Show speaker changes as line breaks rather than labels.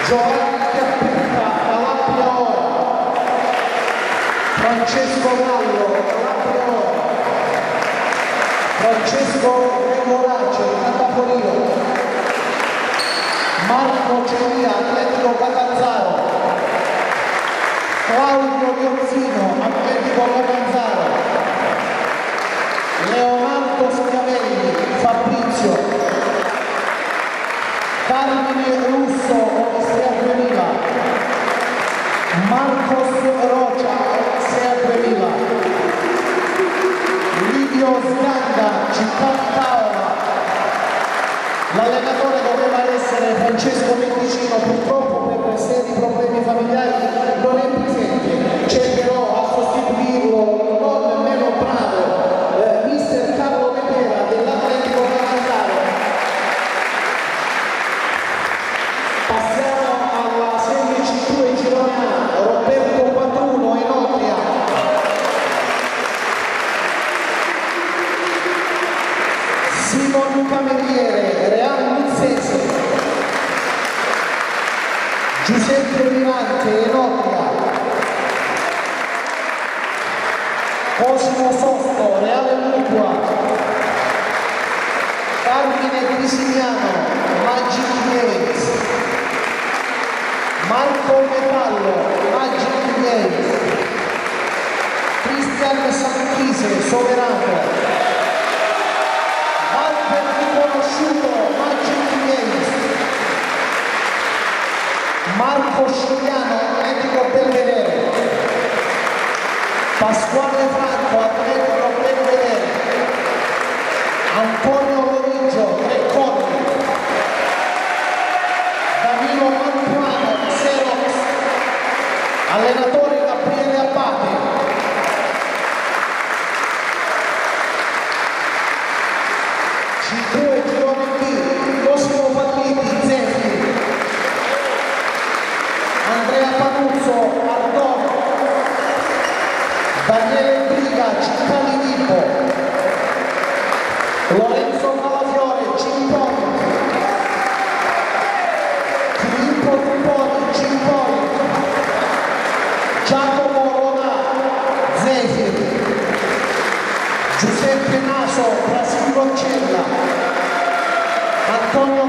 Giovanni Cappetta, Calabria Oro, Francesco Gallo, Calabria Oro, Francesco Gregorace, Catapolino, Marco Celia, Atletico Catanzaro, Claudio Viozzino, Atletico Catanzaro, Leonardo Schiavelli, Fabrizio, Carmine Russo, Odissea 2000, Marcos Rocia, Odissea 2000, Livio Sganda, Città d'Italia. L'allenatore doveva essere Francesco Menticino, purtroppo per seri problemi familiari non è presente, c'è però a sostituirlo non meno bravo mister Carlo Pepera dell'Atletico Catanzaro. Passiamo alla serie C2 girone A, Roberto Quattruno, Enotria. Simon Cameriere, Real Muzzese. Giuseppe Mirante, Enotria. Cosimo Sosto, Reale Mutua. Carmine Grisignano, Magic Games. Marco Metallo, Magic Games. Cristian Sanchise, Soverato. Albert Riconosciuto, Magic Games. Marco Scigliano, Atletico Belvedere. Pasquale Franco, Atletico Belvedere. Antonio Loriggio, Trecconi. Danilo Mantuano, Xerox. Allenatore Gabriele Abbate. C2 girone B, Cosimo Patiti, Zeffi. Andrea Panuzzo, Ardoro. Daniele Briga, Città di Vibo. Lorenzo Malafiore, Cimponi. Filippo Triponi, Cimponi. Giacomo Ronà, Zefir. Giuseppe Naso, Brasile Roccella. Antonio